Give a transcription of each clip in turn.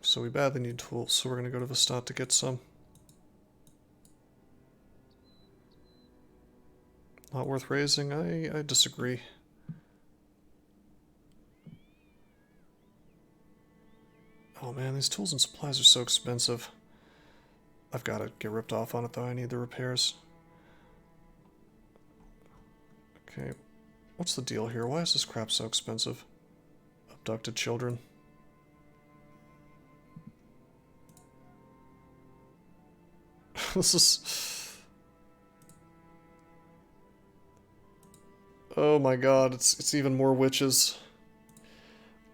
so we badly need tools, so we're going to go to Vestat to get some. Not worth raising? I disagree. Oh man, these tools and supplies are so expensive. I've got to get ripped off on it though, I need the repairs. Okay, what's the deal here? Why is this crap so expensive? Abducted children. This is... Oh my god, it's even more witches.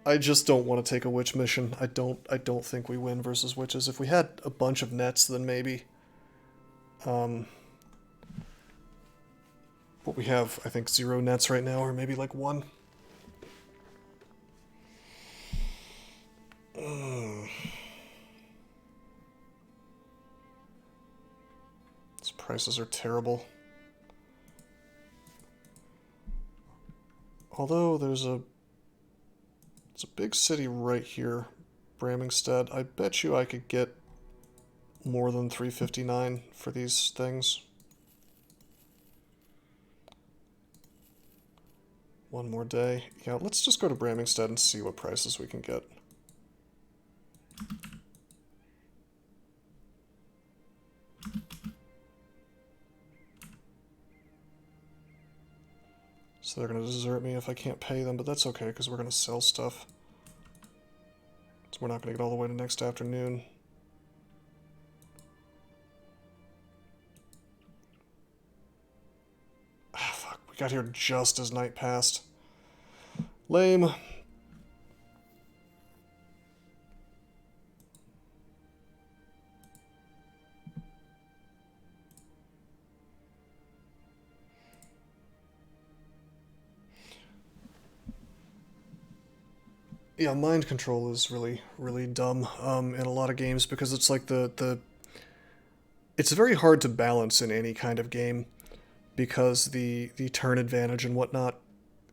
I just don't want to take a witch mission. I don't think we win versus witches. If we had a bunch of nets, then maybe. But we have, I think, 0 nets right now, or maybe like 1. These prices are terrible. Although there's a big city right here, Bramingstead. I bet you I could get more than 359 for these things. One more day. Yeah, let's just go to Bramingstead and see what prices we can get. So they're going to desert me if I can't pay them, but that's okay because we're going to sell stuff. So we're not going to get all the way to next afternoon. Ah, fuck. We got here just as night passed. Lame. Yeah, mind control is really, really dumb in a lot of games because it's like it's very hard to balance in any kind of game because the turn advantage and whatnot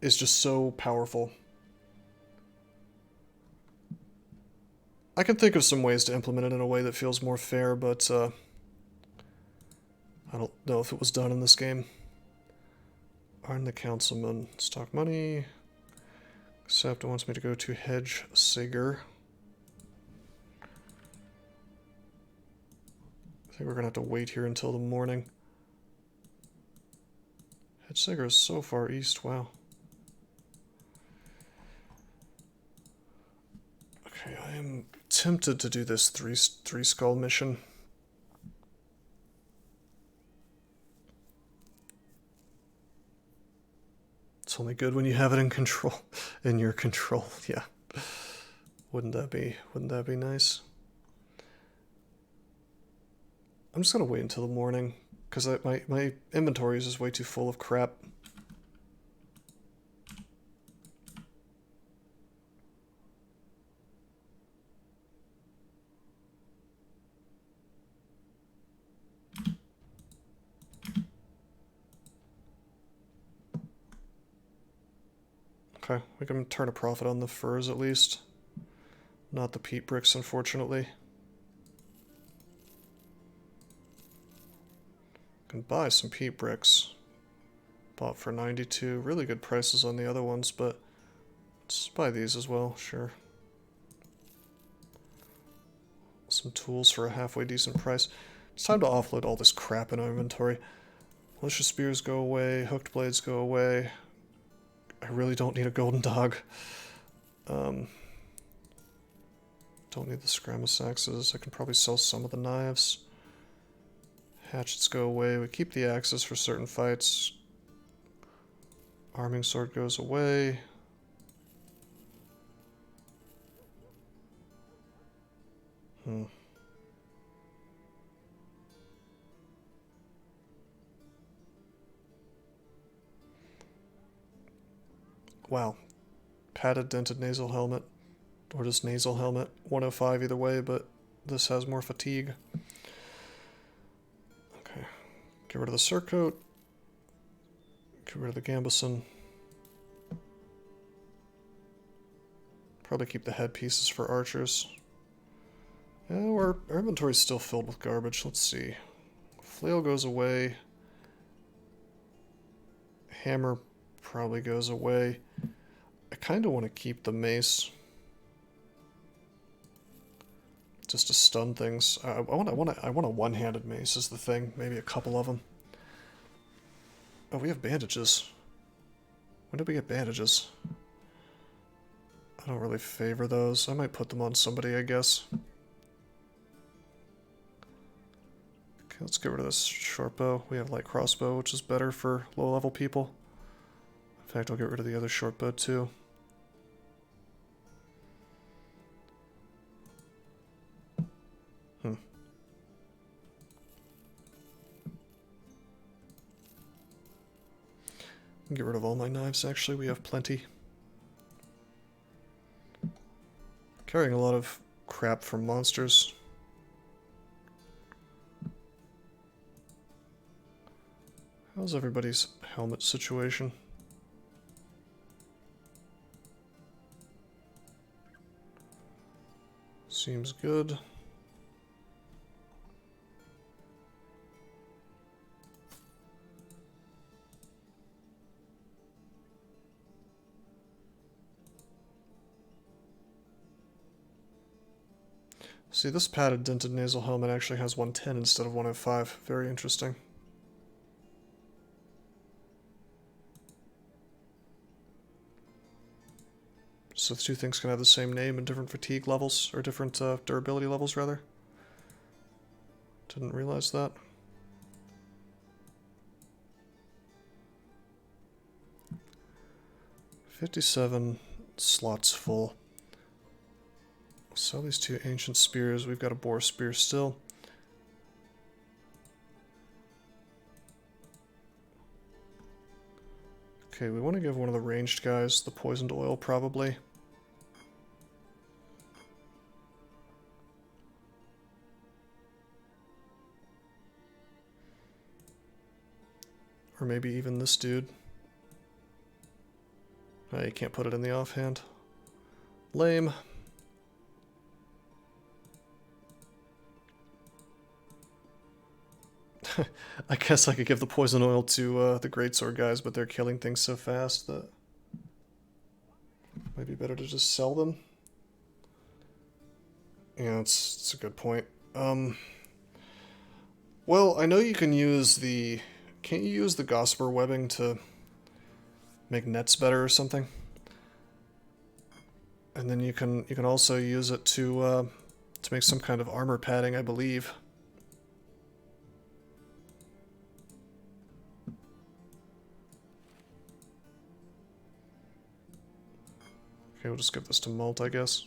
is just so powerful. I can think of some ways to implement it in a way that feels more fair, but I don't know if it was done in this game. Earn the councilman. Stock money. Except it wants me to go to Hedge Sager. I think we're going to have to wait here until the morning. Hedge Sager is so far east, wow. Okay, I am tempted to do this three skull mission. It's only good when you have it in control, in your control, yeah. Wouldn't that be nice? I'm just gonna wait until the morning, because my inventory is just way too full of crap. Okay, we can turn a profit on the furs at least. Not the peat bricks, unfortunately. Can buy some peat bricks. Bought for 92. Really good prices on the other ones, but let's buy these as well, sure. Some tools for a halfway decent price. It's time to offload all this crap in our inventory. Malicious spears go away, hooked blades go away. I really don't need a golden dog. Don't need the scramus axes. I can probably sell some of the knives. Hatchets go away. We keep the axes for certain fights. Arming sword goes away. Wow. Padded dented nasal helmet. Or just nasal helmet. 105 either way, but this has more fatigue. Okay. Get rid of the surcoat. Get rid of the gambeson. Probably keep the headpieces for archers. Oh, our inventory's still filled with garbage. Let's see. Flail goes away. Hammer probably goes away. I kind of want to keep the mace. Just to stun things. I want a one-handed mace is the thing. Maybe a couple of them. Oh, we have bandages. When did we get bandages? I don't really favor those. I might put them on somebody, I guess. Okay, let's get rid of this short bow. We have light crossbow, which is better for low-level people. In fact, I'll get rid of the other short bow, too. Get rid of all my knives, actually. We have plenty. Carrying a lot of crap from monsters. How's everybody's helmet situation? Seems good. See, this padded dented nasal helmet actually has 110 instead of 105. Very interesting. So the two things can have the same name and different fatigue levels, or different durability levels, rather. Didn't realize that. $57 slots full. Sell these two ancient spears. We've got a boar spear still. Okay, we want to give one of the ranged guys the poisoned oil, probably. Or maybe even this dude. Oh, you can't put it in the offhand. Lame. I guess I could give the poison oil to the greatsword guys, but they're killing things so fast that might be better to just sell them. Yeah, it's a good point. Well, I know you can use the... Can't you use the gossamer webbing to make nets better or something? And then you can also use it to make some kind of armor padding, I believe. Okay, we'll just give this to Malt, I guess.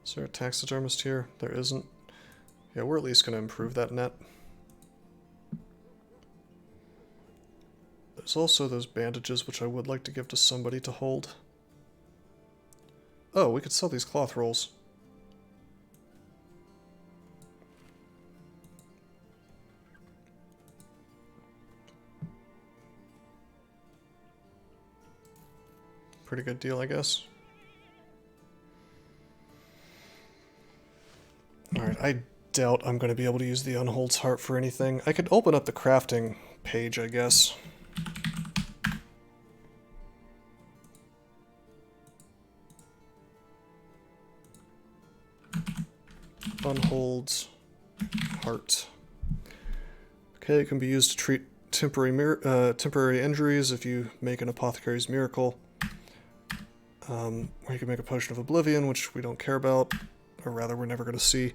Is there a taxidermist here? There isn't. Yeah, we're at least going to improve that net. There's also those bandages, which I would like to give to somebody to hold. Oh, we could sell these cloth rolls. Pretty good deal, I guess. Alright, I doubt I'm going to be able to use the Unhold's Heart for anything. I could open up the crafting page, I guess. Unhold's Heart. Okay, it can be used to treat temporary injuries if you make an Apothecary's Miracle. Or you can make a Potion of Oblivion, which we don't care about. Or rather, we're never going to see.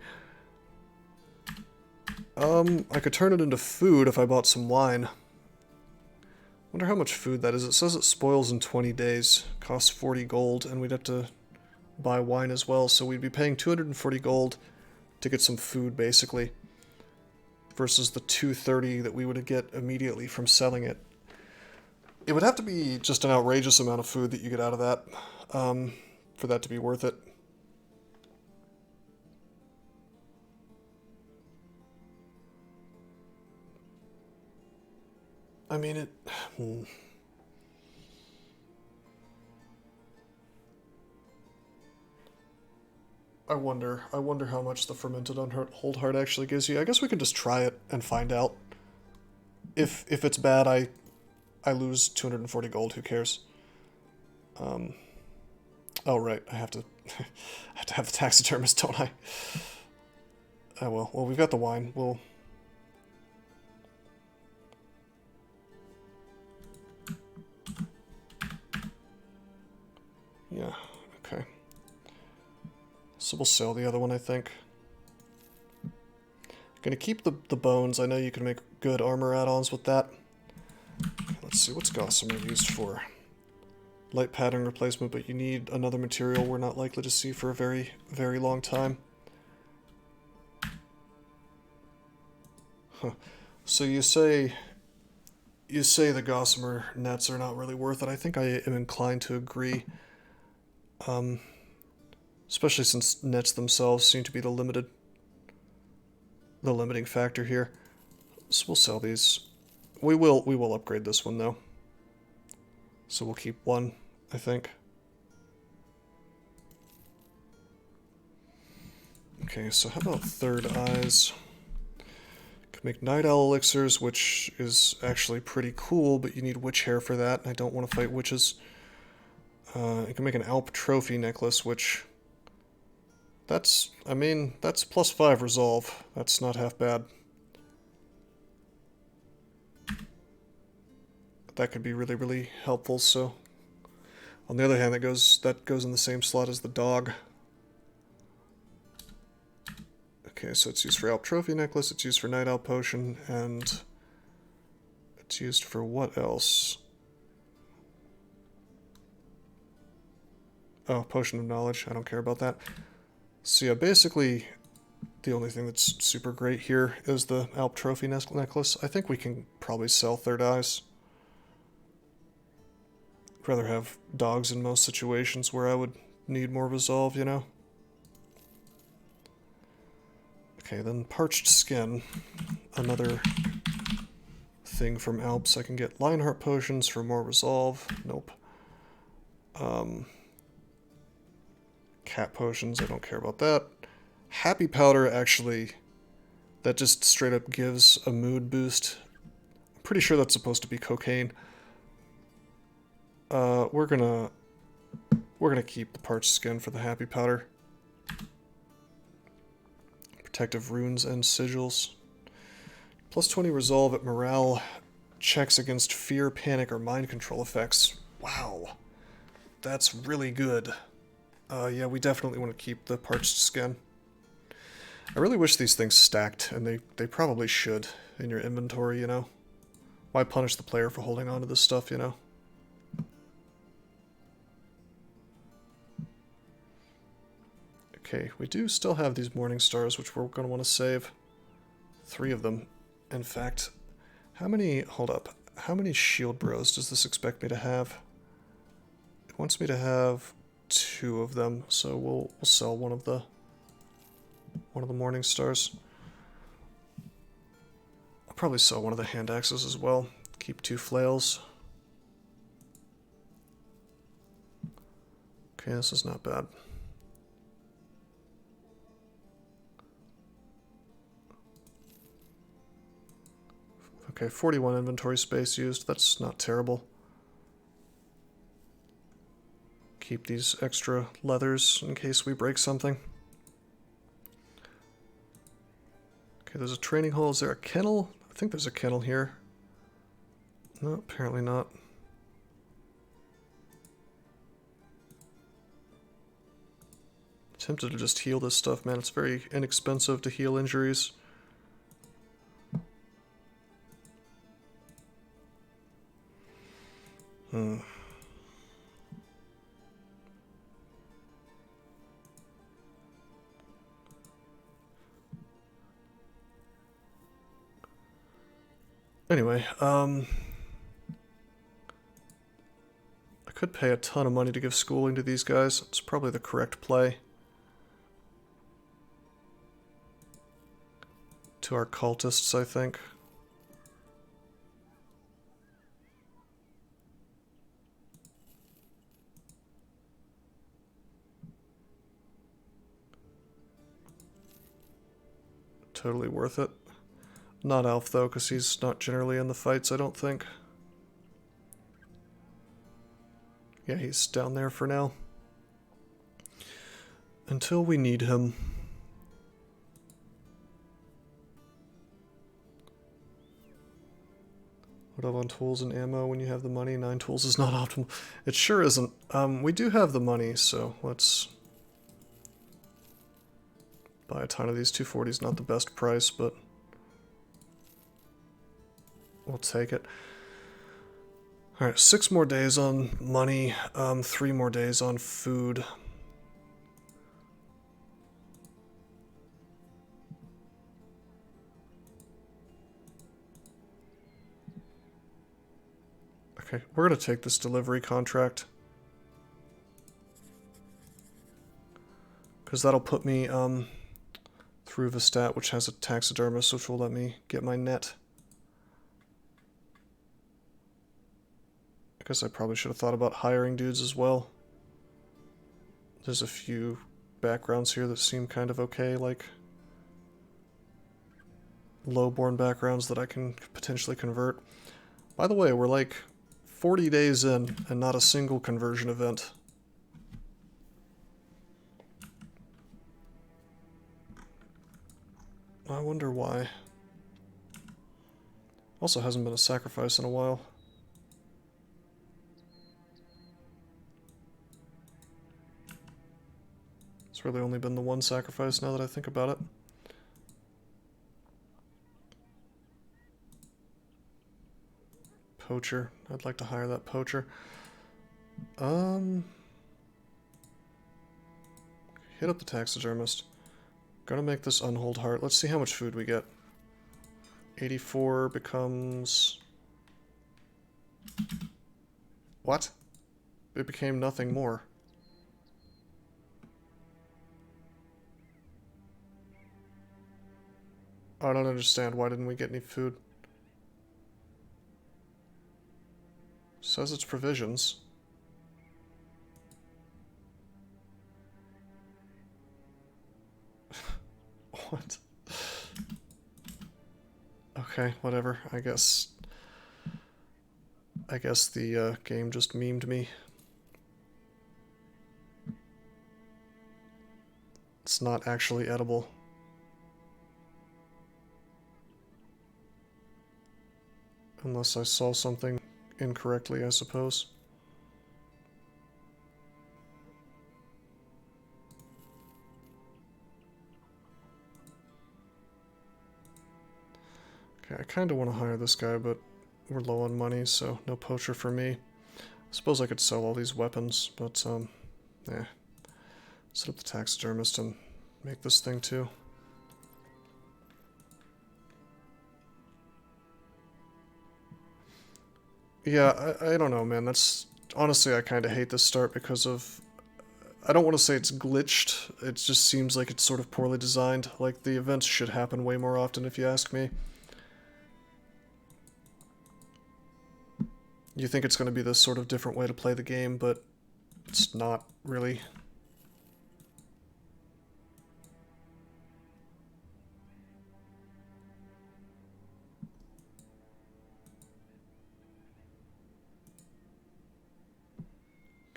I could turn it into food if I bought some wine. Wonder how much food that is. It says it spoils in 20 days. Costs 40 gold, and we'd have to buy wine as well. So we'd be paying 240 gold to get some food, basically. Versus the 230 that we would get immediately from selling it. It would have to be just an outrageous amount of food that you get out of that, for that to be worth it. I mean, it... I wonder how much the fermented hold heart actually gives you. I guess we could just try it and find out. If it's bad, I lose 240 gold. Who cares? Oh right, I have to I have to have the taxidermist, don't I? Oh well. Well, we've got the wine. We'll... Yeah. Okay. So we'll sell the other one, I think. Gonna keep the bones. I know you can make good armor add-ons with that. Let's see, what's Gossamer used for? Light pattern replacement, but you need another material we're not likely to see for a very, very long time. Huh. So you say the Gossamer nets are not really worth it. I think I am inclined to agree. Especially since nets themselves seem to be the limiting factor here. So we'll sell these. We will upgrade this one though. So we'll keep one, I think. Okay, so how about third eyes? Can make night owl elixirs, which is actually pretty cool, but you need witch hair for that, and I don't want to fight witches. You can make an Alp trophy necklace, which... That's, I mean, that's +5 resolve. That's not half bad. That could be really, really helpful, so... On the other hand, that goes in the same slot as the dog. Okay, so it's used for Alp trophy necklace, it's used for night owl potion, and... It's used for what else? Oh, potion of knowledge. I don't care about that. So yeah, basically, the only thing that's super great here is the Alp trophy necklace. I think we can probably sell third eyes. I'd rather have dogs in most situations where I would need more resolve, you know? Okay, then parched skin. Another thing from Alps. I can get Lionheart potions for more resolve. Nope. Cat potions, I don't care about that. Happy powder, actually, that just straight up gives a mood boost. I'm pretty sure that's supposed to be cocaine. We're gonna keep the parched skin for the happy powder. Protective runes and sigils. +20 resolve at morale checks against fear, panic, or mind control effects. Wow. That's really good. Yeah, we definitely want to keep the parched skin. I really wish these things stacked, and they probably should in your inventory, you know? Why punish the player for holding on to this stuff, you know? Okay, we do still have these morning stars, which we're going to want to save. 3 of them, in fact. How many... Hold up. How many shield bros does this expect me to have? It wants me to have 2 of them, so we'll sell one of the morning stars. I'll probably sell one of the hand axes as well. Keep 2 flails. Okay, this is not bad. Okay, 41 inventory space used. That's not terrible. Keep these extra leathers in case we break something. Okay, there's a training hall. Is there a kennel? I think there's a kennel here. No, apparently not. Tempted to just heal this stuff, man. It's very inexpensive to heal injuries. Anyway, I could pay a ton of money to give schooling to these guys. It's probably the correct play. To our cultists, I think. Totally worth it. Not Alf, though, because he's not generally in the fights, I don't think. Yeah, he's down there for now. Until we need him. What up on tools and ammo when you have the money? 9 tools is not optimal. It sure isn't. We do have the money, so let's buy a ton of these. 240 is not the best price, but we'll take it. Alright, 6 more days on money, 3 more days on food. Okay, we're going to take this delivery contract. Because that'll put me through Vistat, which has a taxidermist, which will let me get my net. I guess I probably should have thought about hiring dudes as well. There's a few backgrounds here that seem kind of okay, like low-born backgrounds that I can potentially convert. By the way, we're like 40 days in and not a single conversion event. I wonder why. Also hasn't been a sacrifice in a while. It's really only been the one sacrifice now that I think about it. Poacher. I'd like to hire that poacher. Hit up the taxidermist. Gonna make this unhold heart. Let's see how much food we get. 84 becomes... What? It became nothing more. I don't understand. Why didn't we get any food? Says it's provisions. What? Okay, whatever. I guess the game just memed me. It's not actually edible. Unless I saw something incorrectly, I suppose. Okay, I kind of want to hire this guy, but we're low on money, so no poacher for me. I suppose I could sell all these weapons, but, yeah. Set up the taxidermist and make this thing too. Yeah, I don't know, man. That's... Honestly, I kind of hate this start because of... I don't want to say it's glitched. It just seems like it's sort of poorly designed. Like, the events should happen way more often, if you ask me. You think it's going to be this sort of different way to play the game, but it's not really.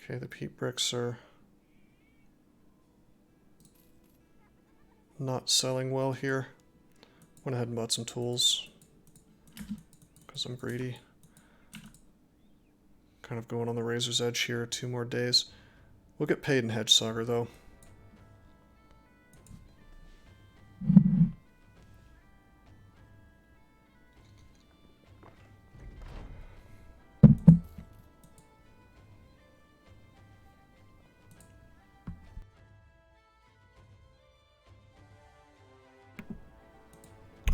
Okay, the peat bricks are not selling well here. Went ahead and bought some tools because I'm greedy. Kind of going on the razor's edge here, 2 more days. We'll get paid in Hedge Saga, though.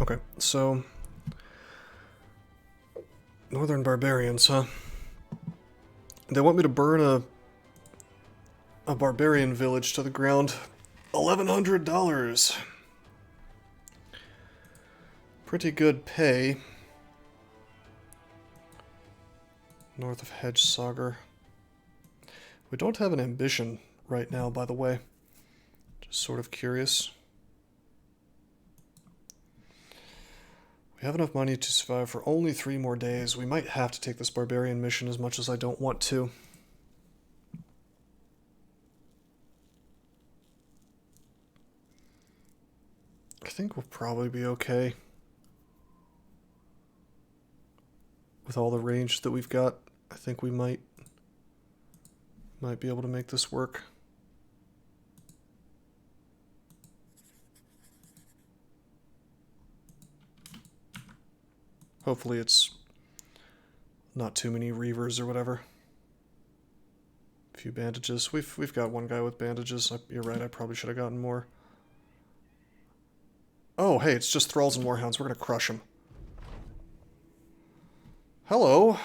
Okay, so... Northern Barbarians, huh? They want me to burn a barbarian village to the ground. $1,100! Pretty good pay. North of Hedge Saga. We don't have an ambition right now, by the way. Just sort of curious. We have enough money to survive for only 3 more days. We might have to take this barbarian mission as much as I don't want to. I think we'll probably be okay. With all the range that we've got, I think we might be able to make this work. Hopefully it's not too many reavers or whatever. A few bandages. We've got one guy with bandages. You're right, I probably should have gotten more. Oh, hey, it's just thralls and warhounds. We're gonna crush them. Hello.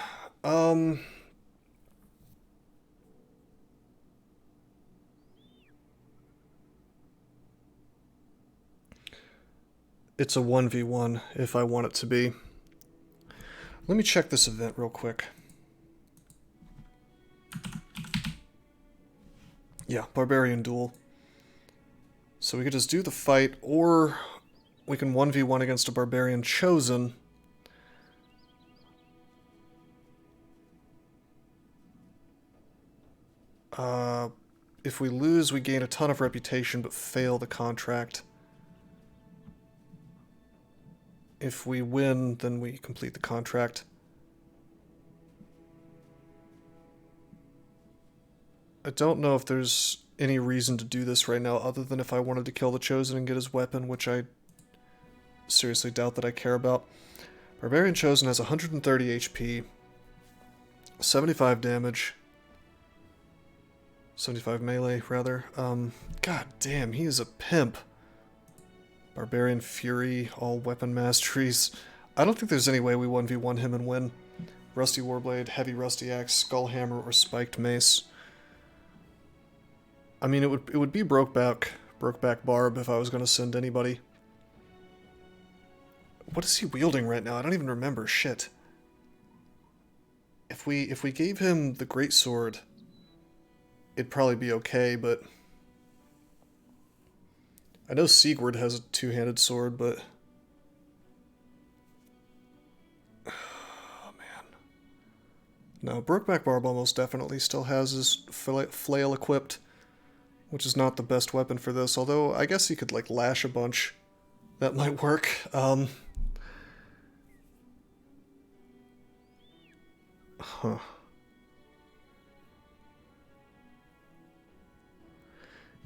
It's a 1v1 if I want it to be. Let me check this event real quick. Yeah, barbarian duel. So we could just do the fight, or we can 1v1 against a barbarian chosen. If we lose, we gain a ton of reputation but fail the contract. If we win, then we complete the contract. I don't know if there's any reason to do this right now other than if I wanted to kill the Chosen and get his weapon, which I seriously doubt that I care about. Barbarian Chosen has 130 HP, 75 damage, 75 melee, rather. God damn, he is a pimp. Barbarian Fury, all weapon masteries. I don't think there's any way we 1v1 him and win. Rusty Warblade, Heavy Rusty Axe, Skull Hammer, or Spiked Mace. I mean, it would be Brokeback Barb if I was going to send anybody. What is he wielding right now? I don't even remember. Shit. If we gave him the Greatsword, it'd probably be okay, but I know Sigurd has a two-handed sword, but oh man. No, Brokeback Barb almost definitely still has his flail equipped, which is not the best weapon for this, although I guess he could like lash a bunch. That might work. Huh.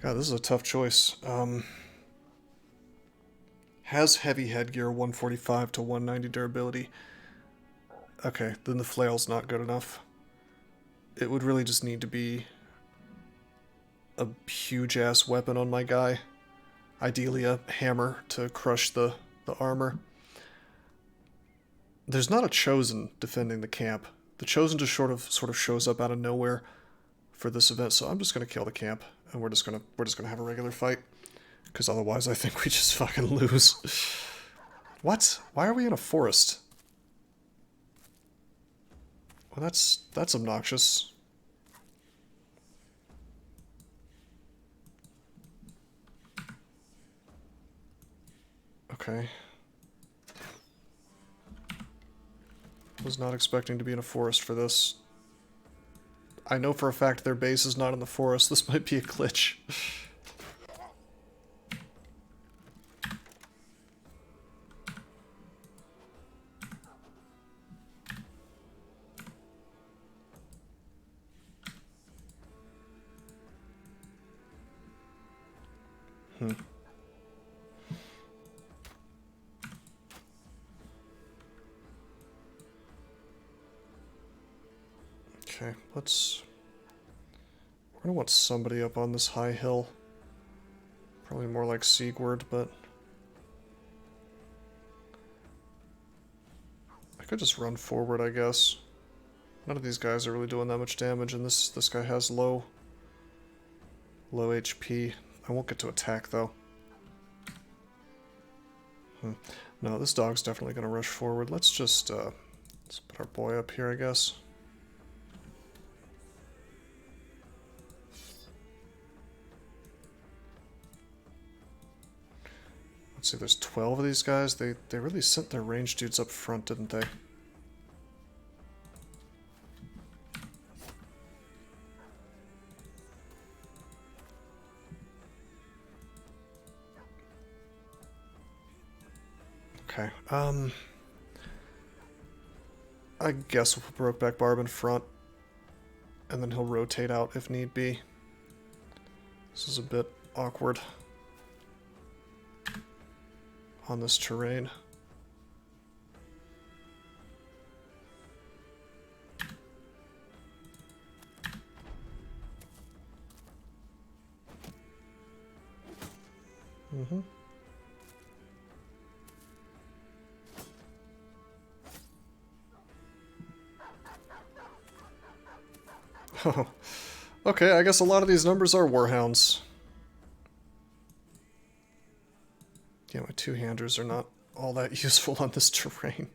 God, this is a tough choice. Has heavy headgear, 145 to 190 durability. Okay, then the flail's not good enough. It would really just need to be a huge-ass weapon on my guy. Ideally a hammer to crush the armor. There's not a Chosen defending the camp. The Chosen just sort of shows up out of nowhere for this event, so I'm just gonna kill the camp, and we're just gonna have a regular fight. Because otherwise I think we just fucking lose. What? Why are we in a forest? Well, that's obnoxious. Okay. Was not expecting to be in a forest for this. I know for a fact their base is not in the forest. This might be a glitch. Okay, we're gonna want somebody up on this high hill. Probably more like Sigurd, but I could just run forward, I guess. None of these guys are really doing that much damage, and this guy has low HP. I won't get to attack, though. No, this dog's definitely gonna rush forward. Let's just, let's put our boy up here, I guess. Let's see, there's 12 of these guys. They really sent their ranged dudes up front, didn't they? Okay, I guess we'll put Brokeback Barb in front, and then he'll rotate out if need be. This is a bit awkward on this terrain. Mm-hmm. Oh, okay, I guess a lot of these numbers are warhounds. Yeah, my two-handers are not all that useful on this terrain.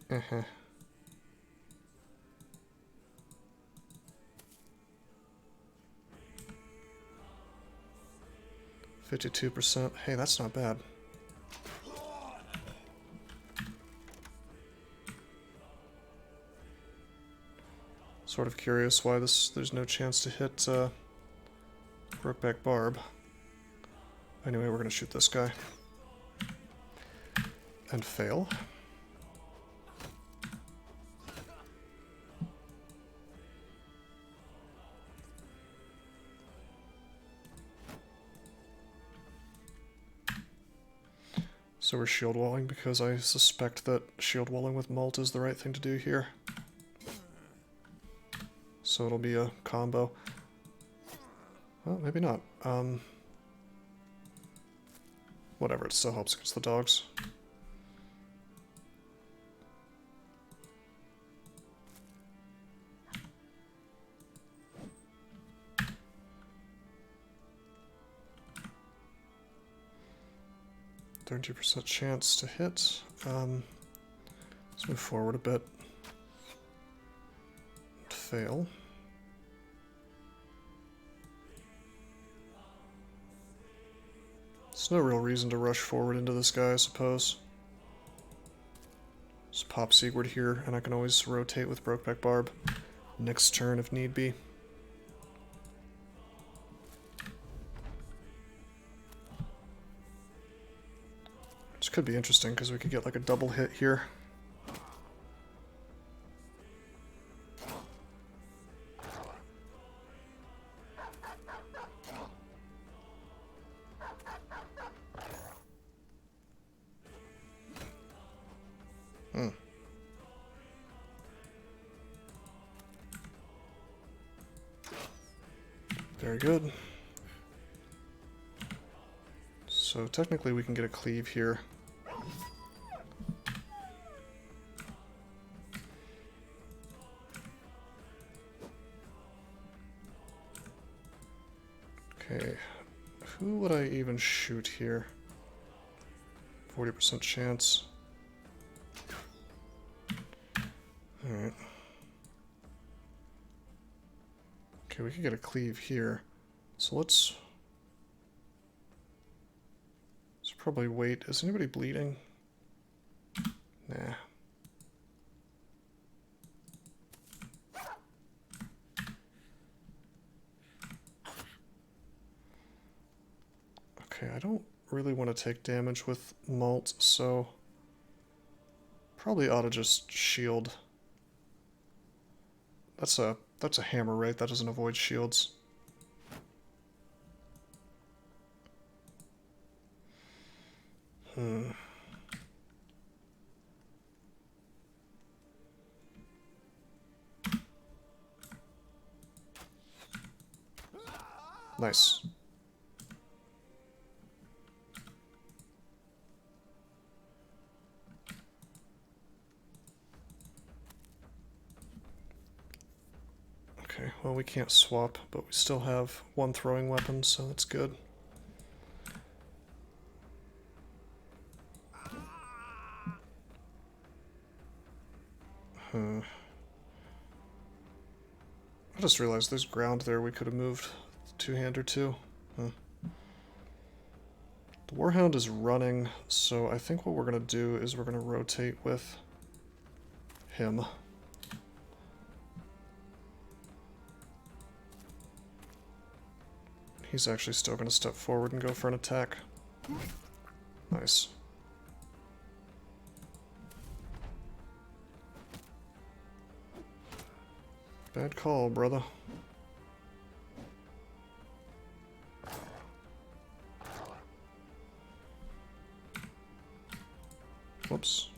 Uh-huh. 52%. Hey, that's not bad. Sort of curious why there's no chance to hit Brokeback Barb. Anyway, we're gonna shoot this guy. And fail. So we're shield walling because I suspect that shield walling with Malt is the right thing to do here. So it'll be a combo. Well, maybe not. Whatever, it still helps against the dogs. %30% chance to hit. Let's move forward a bit. Fail. There's no real reason to rush forward into this guy, I suppose. Just pop Sigurd here, and I can always rotate with Brokeback Barb next turn if need be. Which could be interesting, because we could get like a double hit here. Very good. So technically we can get a cleave here. Okay, who would I even shoot here? 40% chance. Alright. Okay, we could get a cleave here. So let's probably wait. Is anybody bleeding? Nah. Okay, I don't really want to take damage with Malt, so probably ought to just shield. That's a hammer, right? That doesn't avoid shields. Nice. Okay, well, we can't swap, but we still have one throwing weapon, so that's good. I just realized there's ground there we could have moved two-hander too? Huh. The Warhound is running, so I think what we're going to do is we're going to rotate with him. He's actually still going to step forward and go for an attack. Nice. Bad call, brother. Whoops.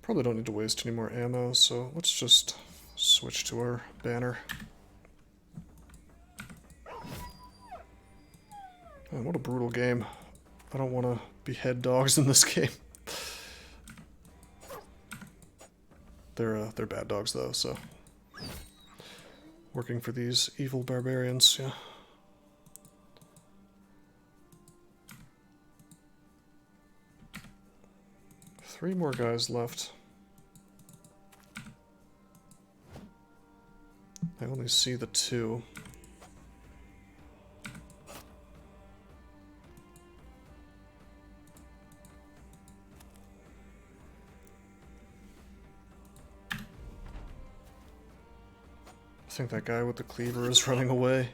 Probably don't need to waste any more ammo, so let's just switch to our banner. Man, what a brutal game. I don't want to behead dogs in this game. They're bad dogs though, so working for these evil barbarians, yeah. Three more guys left. I only see the two. I think that guy with the cleaver is running away.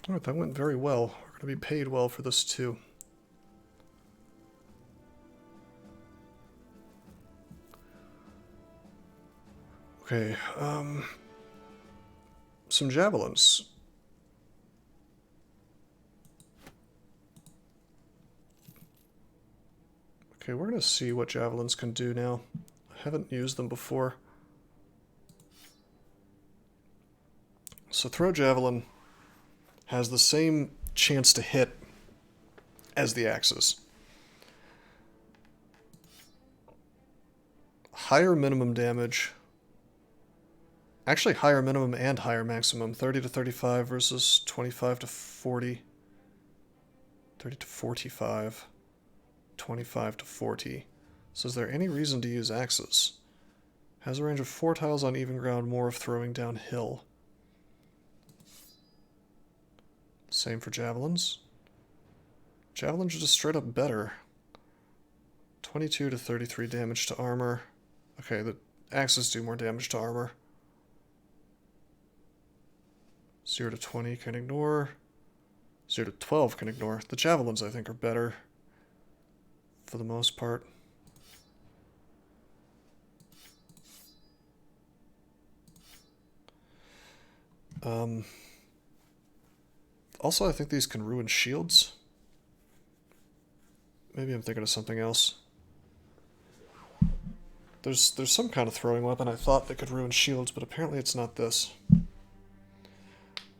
Alright, that went very well. We're going to be paid well for this too. Okay, some javelins. Okay, we're going to see what javelins can do now. I haven't used them before. So throw javelin has the same chance to hit as the axes. Higher minimum damage. Actually higher minimum and higher maximum. 30 to 35 versus 25 to 40. 30 to 45. 25 to 40. So is there any reason to use axes? Has a range of 4 tiles on even ground, more of throwing downhill. Same for javelins. Javelins are just straight up better. 22 to 33 damage to armor. Okay, the axes do more damage to armor. 0 to 20 can ignore. 0 to 12 can ignore. The javelins, I think, are better for the most part. Also, I think these can ruin shields. Maybe I'm thinking of something else. There's some kind of throwing weapon I thought that could ruin shields, but apparently it's not this.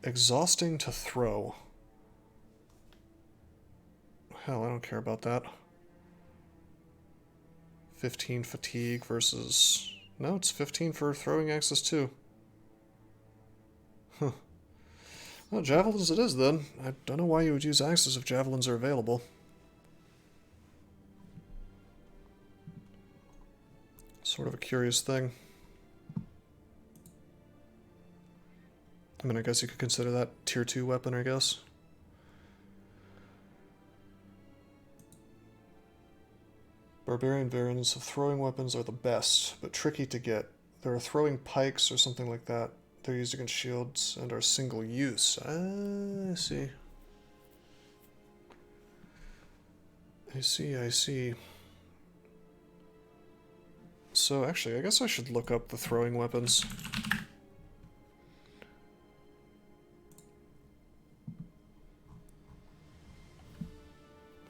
Exhausting to throw. Hell, I don't care about that. 15 fatigue versus... No, it's 15 for throwing axes too. Huh. Well, javelins it is then. I don't know why you would use axes if javelins are available. Sort of a curious thing. I mean, I guess you could consider that tier 2 weapon, I guess. Barbarian variants of throwing weapons are the best, but tricky to get. There are throwing pikes or something like that. They're used against shields and are single use. I see. I see. So actually, I guess I should look up the throwing weapons.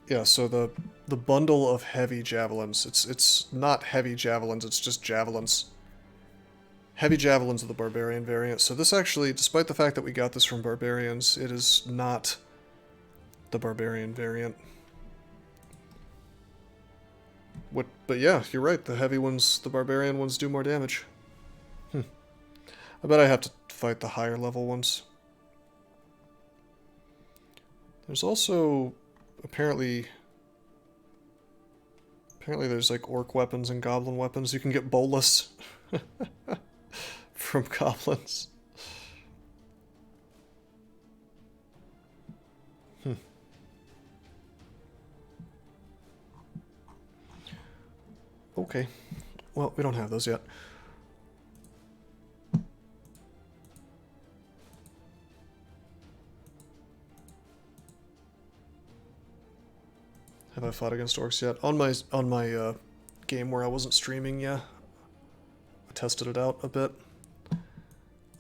Yeah, so the bundle of heavy javelins. It's not heavy javelins, it's just javelins. Heavy javelins of the barbarian variant. So this actually, despite the fact that we got this from barbarians, it is not the barbarian variant. But yeah, you're right. The heavy ones, the barbarian ones, do more damage. I bet I have to fight the higher level ones. There's also apparently there's like orc weapons and goblin weapons. You can get bolas from goblins. Okay. Well, we don't have those yet. Have I fought against orcs yet? On my game where I wasn't streaming, yeah. I tested it out a bit.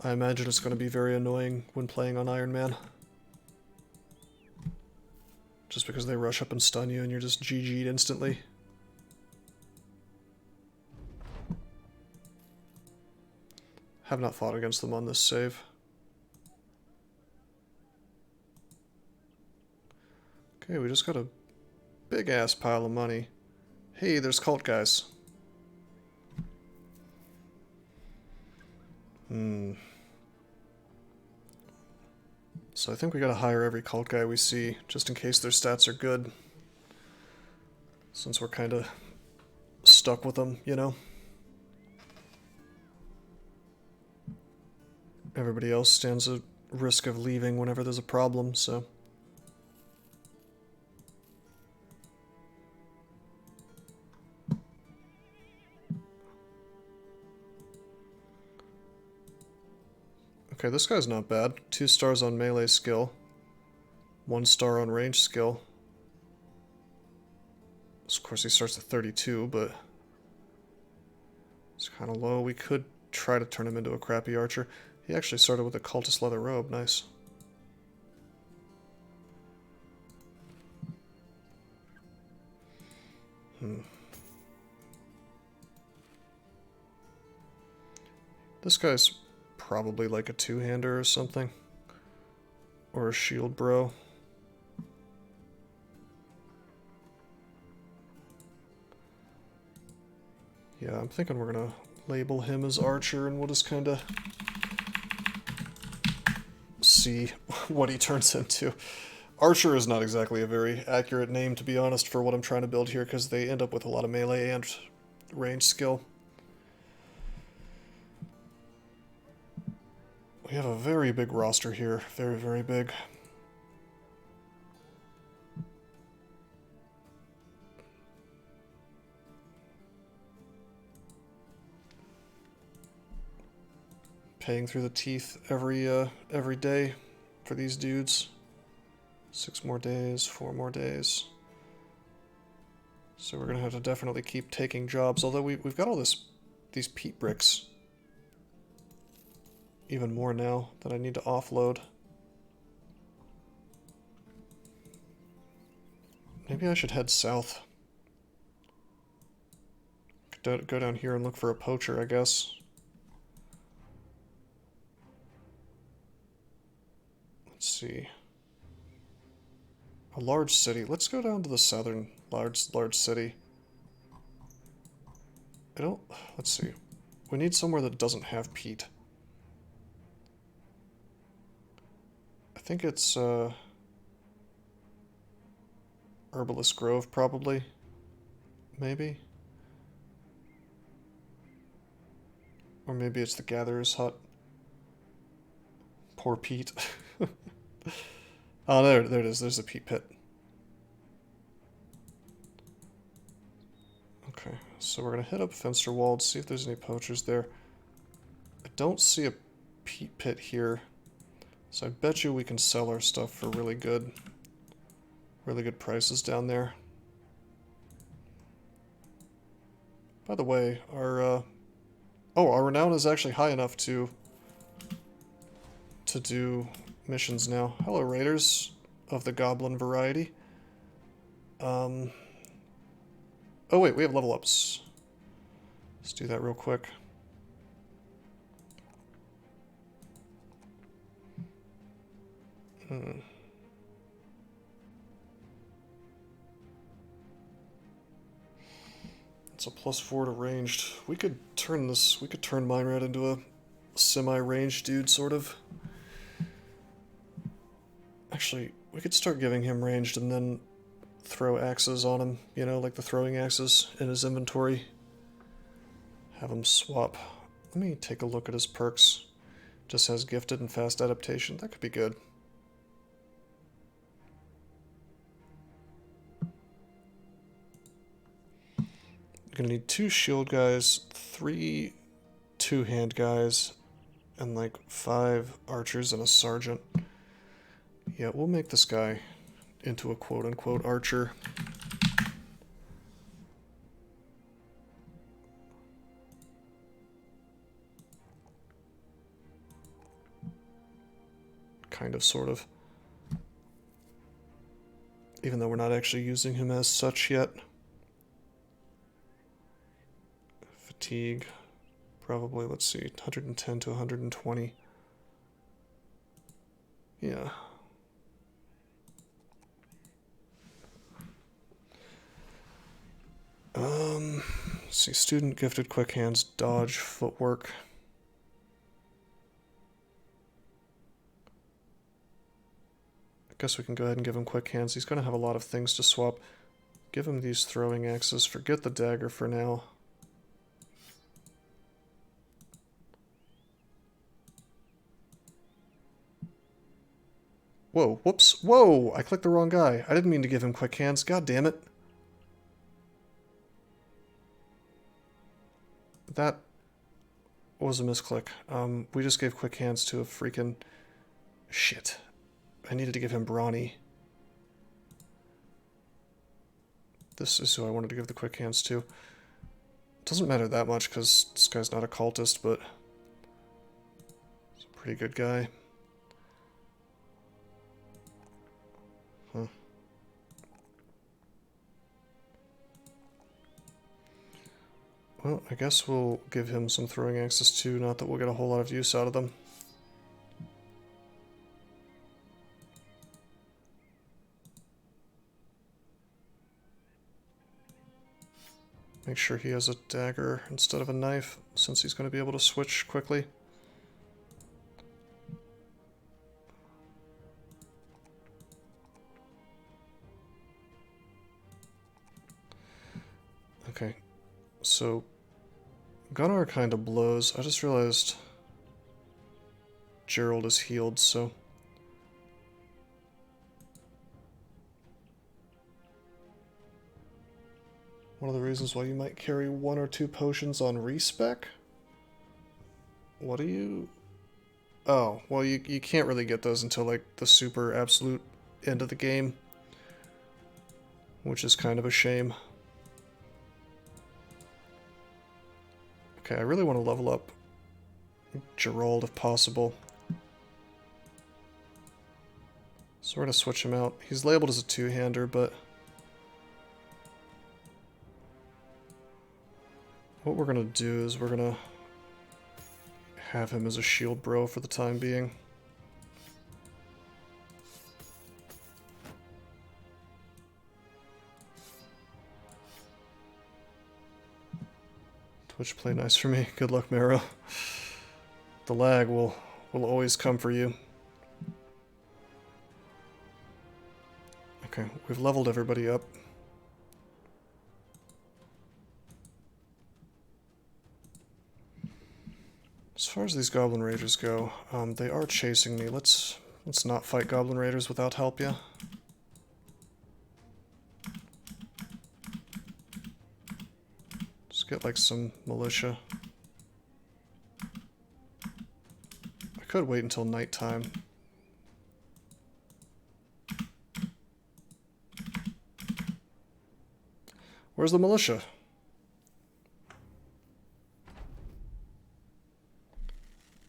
I imagine it's going to be very annoying when playing on Iron Man. Just because they rush up and stun you and you're just GG'd instantly. Have not fought against them on this save. Okay, we just got a big ass pile of money. Hey, there's cult guys. So I think we gotta hire every cult guy we see, just in case their stats are good. Since we're kinda stuck with them, you know? Everybody else stands a risk of leaving whenever there's a problem, so... Okay, this guy's not bad. 2 stars on melee skill. 1 star on range skill. Of course he starts at 32, but... it's kind of low. We could try to turn him into a crappy archer. He actually started with a cultist leather robe. Nice. This guy's probably like a two-hander or something. Or a shield bro. Yeah, I'm thinking we're gonna label him as archer and we'll just kinda see what he turns into. Archer is not exactly a very accurate name, to be honest, for what I'm trying to build here, because they end up with a lot of melee and range skill. We have a very big roster here. Very, very big. Paying through the teeth every day for these dudes. 6 more days, 4 more days. So we're gonna have to definitely keep taking jobs. Although we've got all these peat bricks. Even more now that I need to offload. Maybe I should head south. Go down here and look for a poacher, I guess. Let's see. A large city. Let's go down to the southern large city. Let's see. We need somewhere that doesn't have peat. I think it's, Herbalist Grove, probably. Maybe. Or maybe it's the Gatherer's Hut. Poor Pete. Oh, there it is. There's a peat pit. Okay, so we're going to hit up Fensterwald, see if there's any poachers there. I don't see a peat pit here. So I bet you we can sell our stuff for really good prices down there. By the way, our renown is actually high enough to do missions now. Hello, raiders of the goblin variety. Oh wait, we have level ups. Let's do that real quick. It's a +4 to ranged. We could turn Mine Rat into a semi-ranged dude, sort of. Actually, we could start giving him ranged and then throw axes on him, you know, like the throwing axes in his inventory. Have him swap. Let me take a look at his perks. Just has gifted and fast adaptation. That could be good. Gonna need 2 shield guys, 3 two-hand guys, and like 5 archers and a sergeant. Yeah, we'll make this guy into a quote-unquote archer. Kind of, sort of. Even though we're not actually using him as such yet. Fatigue. Probably, let's see, 110 to 120. Yeah. Let's see, student gifted quick hands, dodge, footwork. I guess we can go ahead and give him quick hands. He's going to have a lot of things to swap. Give him these throwing axes. Forget the dagger for now. Whoa, whoops. Whoa! I clicked the wrong guy. I didn't mean to give him quick hands. God damn it. That was a misclick. We just gave quick hands to a freaking... Shit. I needed to give him brawny. This is who I wanted to give the quick hands to. Doesn't matter that much because this guy's not a cultist, but he's a pretty good guy. Huh. Well, I guess we'll give him some throwing axes too, not that we'll get a whole lot of use out of them. Make sure he has a dagger instead of a knife, since he's going to be able to switch quickly. Okay, so Gunnar kind of blows. I just realized Gerald is healed, so... One of the reasons why you might carry 1 or 2 potions on respec? What do you... Oh, well you can't really get those until like the super absolute end of the game. Which is kind of a shame. Okay, I really want to level up Gerald if possible. So we're going to switch him out. He's labeled as a two-hander, but... What we're going to do is we're going to have him as a shield bro for the time being. Twitch play nice for me. Good luck, Mero. The lag will always come for you. Okay, we've leveled everybody up. As far as these Goblin Raiders go, they are chasing me. Let's not fight Goblin Raiders without help, yeah? Just get like some militia. I could wait until nighttime. Where's the militia?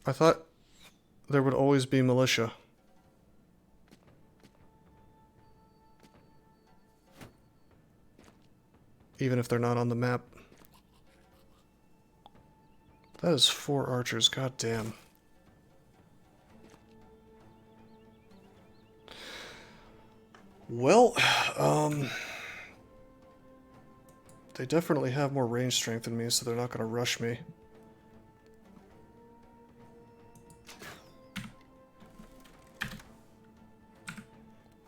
I thought there would always be militia. even if they're not on the map. That is 4 archers, god damn. Well, they definitely have more range strength than me, so they're not going to rush me.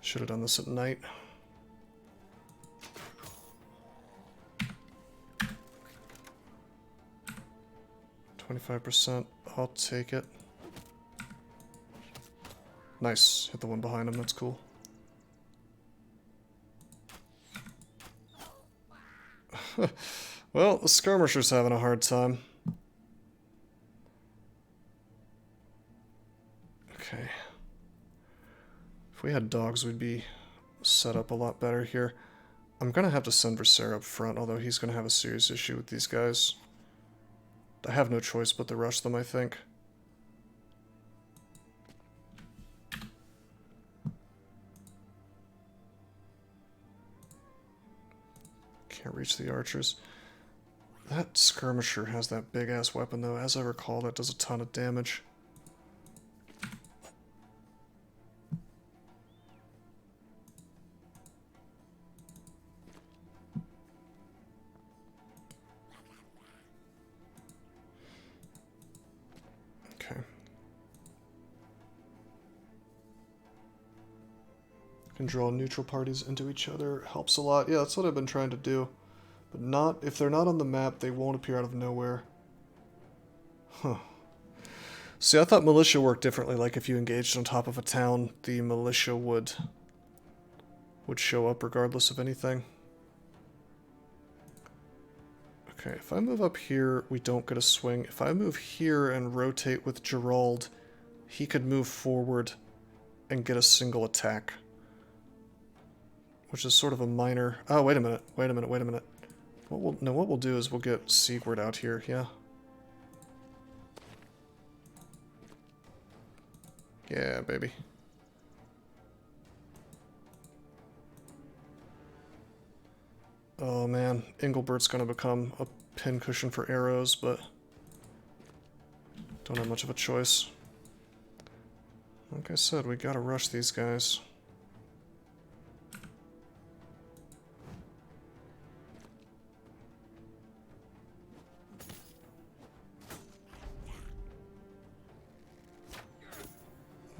Should have done this at night. 25%, I'll take it. Nice, hit the one behind him, that's cool. Well, the skirmisher's having a hard time. Okay. If we had dogs, we'd be set up a lot better here. I'm gonna have to send Versailles up front, although he's gonna have a serious issue with these guys. I have no choice but to rush them, I think. Can't reach the archers. That skirmisher has that big-ass weapon, though. As I recall, that does a ton of damage. Okay. Can draw neutral parties into each other. Helps a lot. Yeah, that's what I've been trying to do. But not, if they're not on the map, they won't appear out of nowhere. Huh. See, I thought militia worked differently. Like if you engaged on top of a town, the militia would show up regardless of anything. Okay, if I move up here, we don't get a swing. If I move here and rotate with Gerald, he could move forward and get a single attack. Which is sort of a minor... Oh, wait a minute. Wait a minute. Wait a minute. What we'll do is we'll get Siegward out here, yeah? Yeah, baby. Oh man, Engelbert's gonna become a pincushion for arrows, but don't have much of a choice. Like I said, we gotta rush these guys.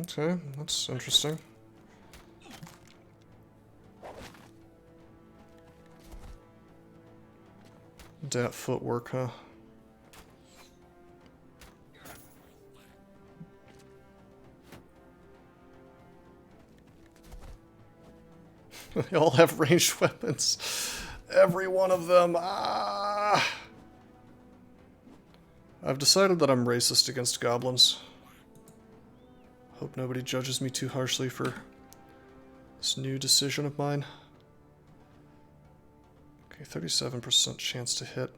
Okay, that's interesting. Dat footwork, huh? They all have ranged weapons. Every one of them. Ah! I've decided that I'm racist against goblins. Hope nobody judges me too harshly for this new decision of mine. Okay, 37% chance to hit.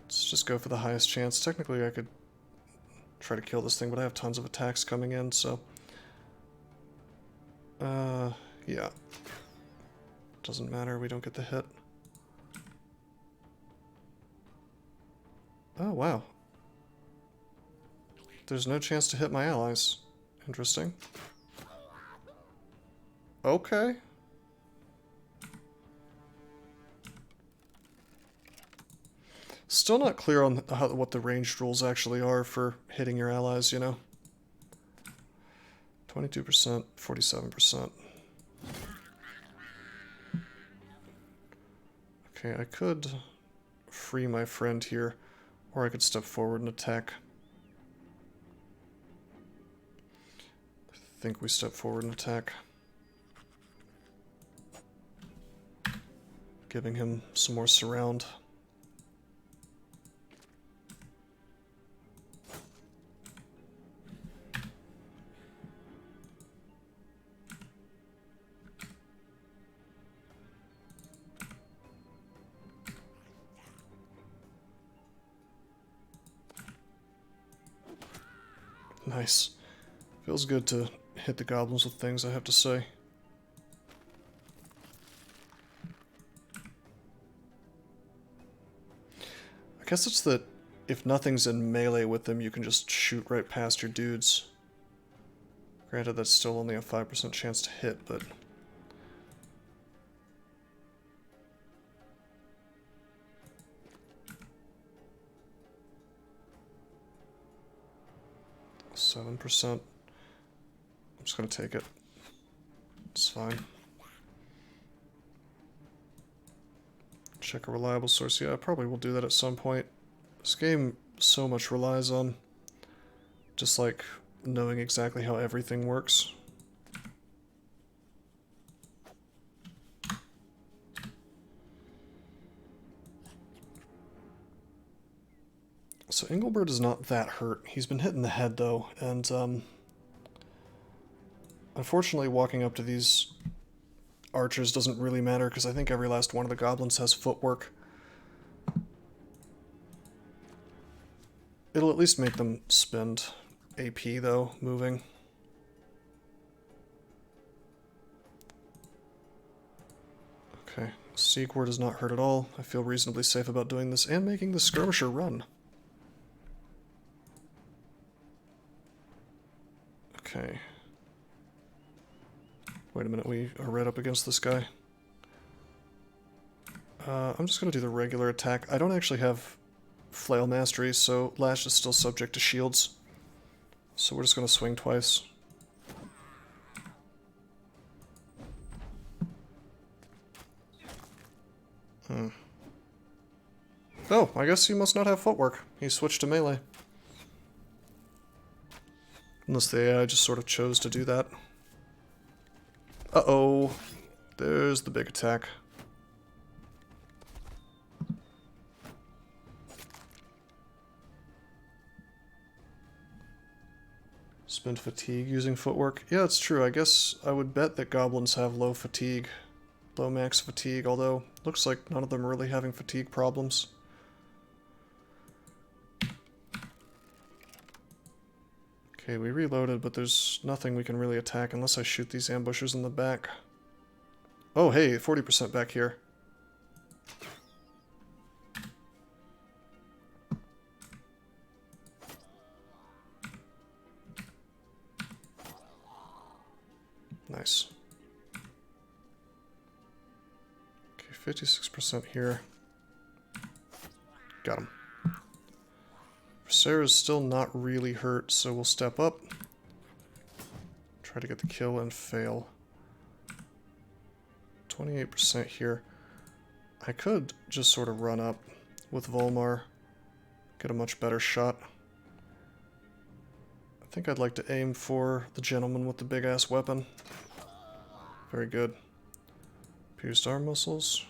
Let's just go for the highest chance. Technically, I could try to kill this thing, but I have tons of attacks coming in, so... yeah. Doesn't matter, we don't get the hit. Oh, wow. There's no chance to hit my allies. Interesting. Okay. Still not clear on what the ranged rules actually are for hitting your allies, you know? 22%, 47%. Okay, I could free my friend here, or I could step forward and attack. I think we step forward and attack. Giving him some more surround. Nice. Feels good to hit the goblins with things, I have to say. guess it's that if nothing's in melee with them, you can just shoot right past your dudes. Granted, that's still only a 5% chance to hit, but... 7%. I'm just gonna take it. It's fine. Check a reliable source. Yeah, I probably will do that at some point. This game so much relies on just like knowing exactly how everything works. So Engelbert is not that hurt. He's been hit in the head though, and unfortunately walking up to these archers doesn't really matter because I think every last one of the goblins has footwork. It'll at least make them spend AP though, moving. Okay, Seek Word is not hurt at all. I feel reasonably safe about doing this and making the skirmisher run. Okay. Wait a minute, we are right up against this guy. I'm just going to do the regular attack. I don't actually have Flail Mastery, so Lash is still subject to shields. So we're just going to swing twice. Oh, I guess he must not have footwork. He switched to melee. Unless the AI just sort of chose to do that. Uh-oh. There's the big attack. Spend fatigue using footwork. Yeah, it's true. I guess I would bet that goblins have low fatigue. Low max fatigue, although looks like none of them are really having fatigue problems. Okay, we reloaded, but there's nothing we can really attack unless I shoot these ambushers in the back. Oh, hey, 40% back here. Nice. Okay, 56% here. Got him. Sarah's still not really hurt, so we'll step up. Try to get the kill and fail. 28% here. I could just sort of run up with Volmar, get a much better shot. I think I'd like to aim for the gentleman with the big-ass weapon. Very good. Fused arm muscles.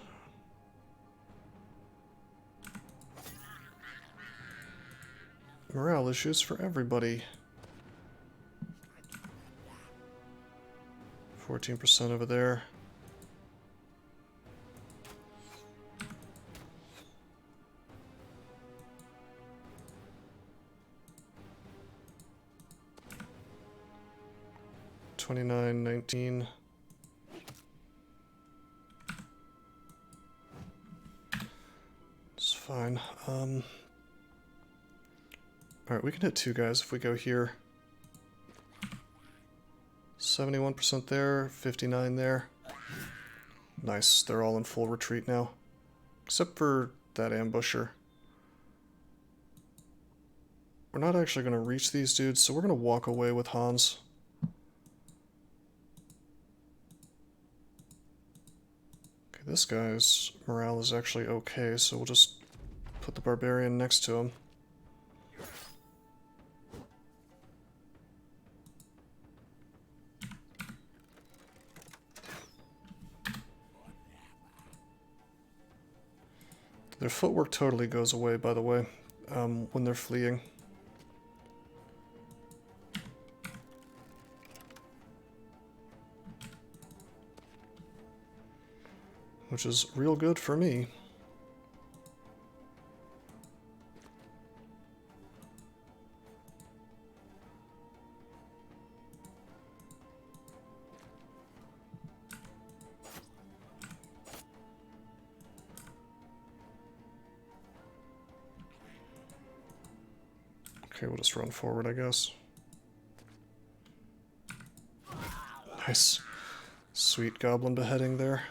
Morale issues for everybody. 14% over there. $29.19. It's fine. Alright, we can hit two guys if we go here. 71% there, 59 there. Nice, they're all in full retreat now. Except for that ambusher. We're not actually going to reach these dudes, so we're going to walk away with Hans. Okay, this guy's morale is actually okay, so we'll just put the barbarian next to him. Their footwork totally goes away, by the way, when they're fleeing. Which is real good for me. Okay, we'll just run forward, I guess. Nice. Sweet goblin beheading there.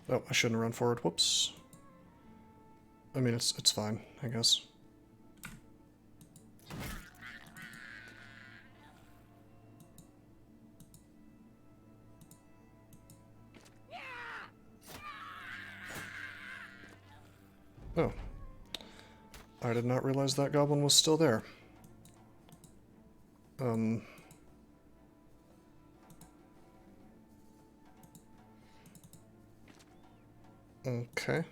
Oh, I shouldn't run forward. Whoops. I mean, it's fine, I guess. Oh. I did not realize that goblin was still there. Okay.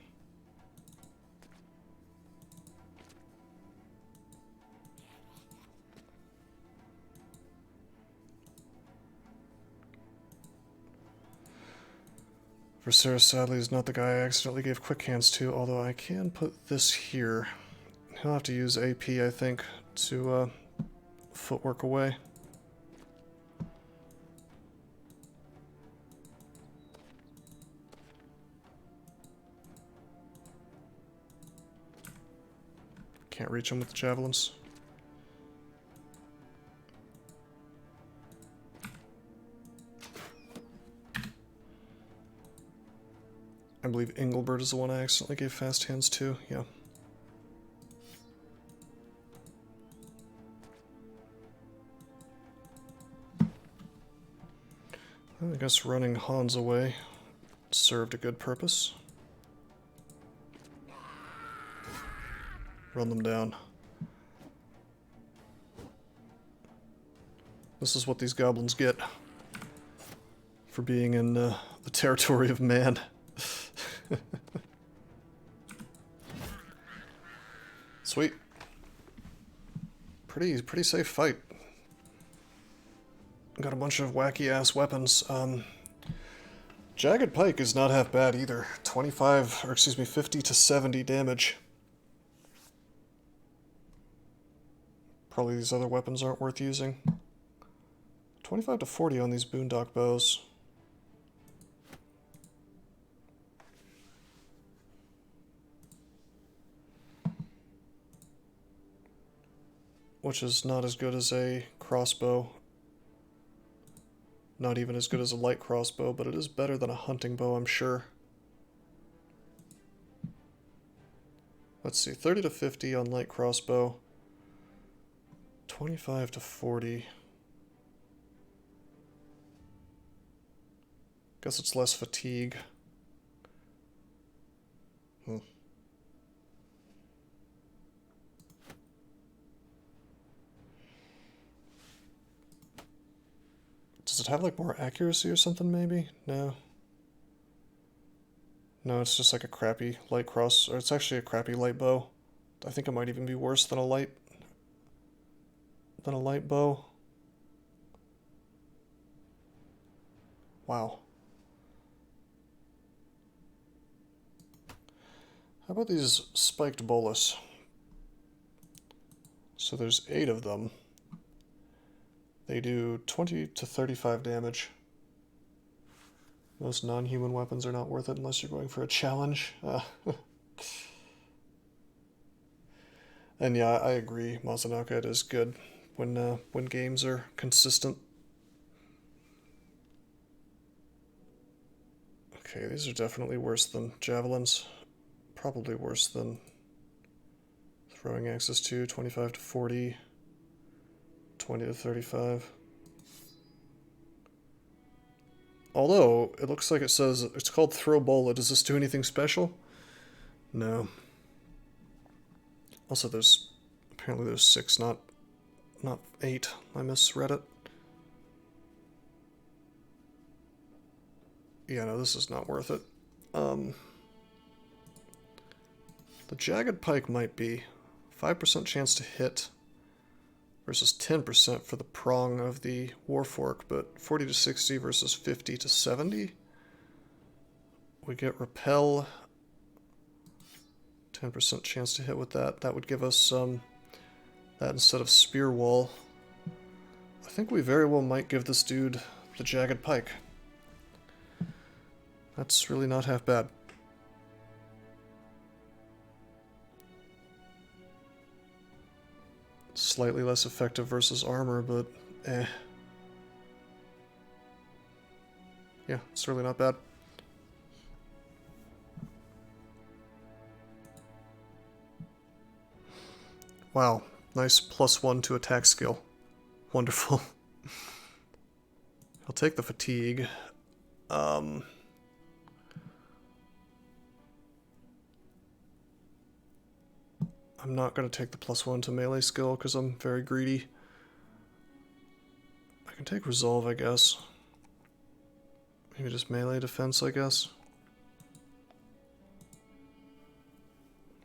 Viserys sadly is not the guy I accidentally gave quick hands to, although I can put this here. He'll have to use AP, I think, to footwork away. Can't reach him with the javelins. I believe Engelbert is the one I accidentally gave fast hands to, yeah. I guess running Hans away served a good purpose. Run them down. This is what these goblins get for being in the territory of man. Sweet. Pretty safe fight. Got a bunch of wacky-ass weapons. Jagged Pike is not half bad either. 50 to 70 damage. Probably these other weapons aren't worth using. 25 to 40 on these boondock bows. Which is not as good as a crossbow. Not even as good as a light crossbow, but it is better than a hunting bow, I'm sure. Let's see, 30 to 50 on light crossbow. 25 to 40. Guess it's less fatigue. Does it have like more accuracy or something maybe? No. No, it's just like a crappy light cross, or it's actually a crappy light bow. I think it might even be worse than a light bow. Wow. How about these spiked bolus? So there's 8 of them. They do 20 to 35 damage. Most non-human weapons are not worth it unless you're going for a challenge. And yeah, I agree. Mazanaka, it is good when games are consistent. Okay, these are definitely worse than javelins. Probably worse than throwing axes too. 25 to 40. 20 to 35. Although, it looks like it says it's called Throw Bola. Does this do anything special? No. Also, apparently there's 6, not 8. I misread it. Yeah, no, this is not worth it. The Jagged Pike might be 5% chance to hit versus 10% for the prong of the Warfork, but 40 to 60 versus 50 to 70. We get Repel. 10% chance to hit with that. That would give us that instead of Spear Wall. I think we very well might give this dude the Jagged Pike. That's really not half bad. Slightly less effective versus armor, but eh. Yeah, it's really not bad. Wow, nice +1 to attack skill. Wonderful. I'll take the fatigue. I'm not going to take the +1 to melee skill because I'm very greedy. I can take resolve, I guess. Maybe just melee defense, I guess.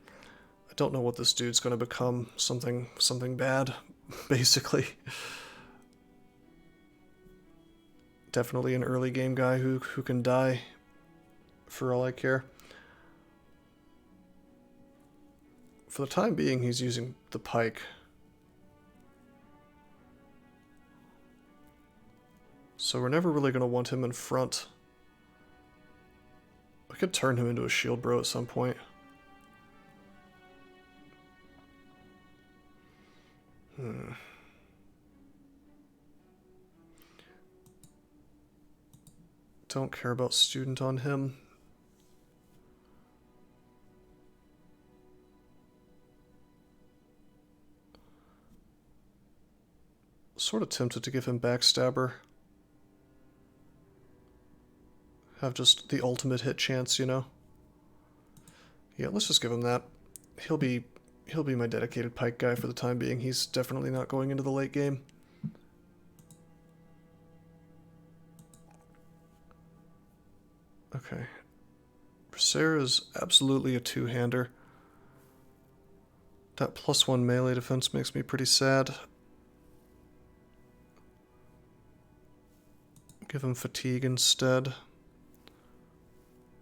I don't know what this dude's going to become. Something bad, basically. Definitely an early game guy who can die for all I care. For the time being, he's using the pike. So we're never really going to want him in front. I could turn him into a shield bro at some point. Don't care about student on him. Sort of tempted to give him backstabber. Have just the ultimate hit chance, you know? Yeah, let's just give him that. He'll be my dedicated pike guy for the time being. He's definitely not going into the late game. Okay. Berserker is absolutely a two-hander. That +1 melee defense makes me pretty sad. Give him fatigue instead.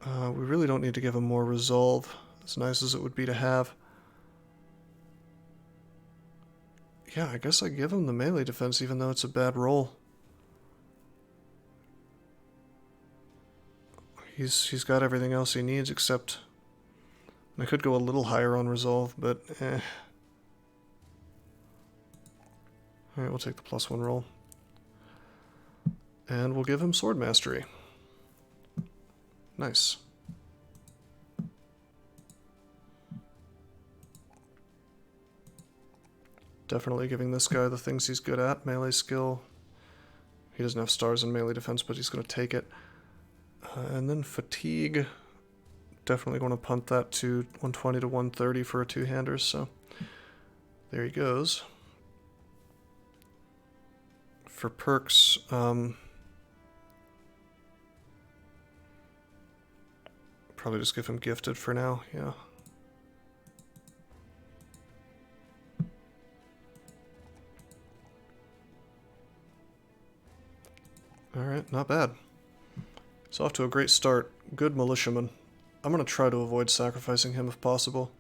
We really don't need to give him more resolve, as nice as it would be to have. Yeah, I guess I give him the melee defense even though it's a bad roll. He's got everything else he needs except... I could go a little higher on resolve, but eh. Alright, we'll take the +1 roll. And we'll give him sword mastery. Nice. Definitely giving this guy the things he's good at. Melee skill. He doesn't have stars in melee defense, but he's going to take it. And then fatigue. Definitely going to punt that to 120 to 130 for a two-hander, so there he goes. For perks, probably just give him gifted for now, yeah. Alright, not bad. It's off to a great start. Good militiaman. I'm going to try to avoid sacrificing him if possible.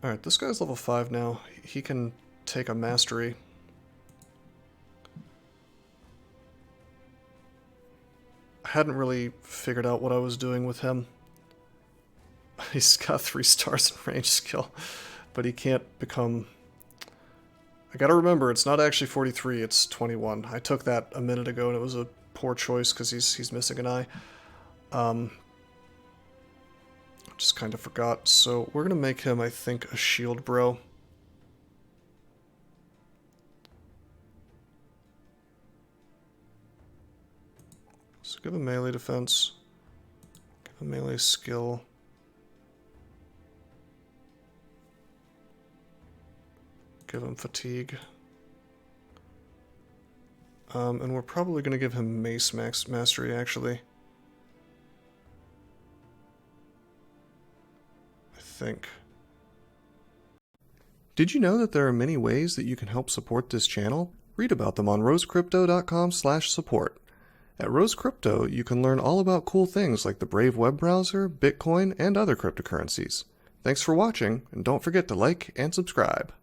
Alright, this guy's level 5 now. He can take a mastery. I hadn't really figured out what I was doing with him. He's got 3 stars in range skill, but he can't become... I gotta remember, it's not actually 43, it's 21. I took that a minute ago and it was a poor choice because he's missing an eye. Just kind of forgot. So we're gonna make him, I think, a shield bro. So give him melee defense. Give him melee skill. Give him fatigue. And we're probably going to give him mace mastery, actually. I think. Did you know that there are many ways that you can help support this channel? Read about them on rosecrypto.com/support. At Rose Crypto, you can learn all about cool things like the Brave web browser, Bitcoin, and other cryptocurrencies. Thanks for watching, and don't forget to like and subscribe.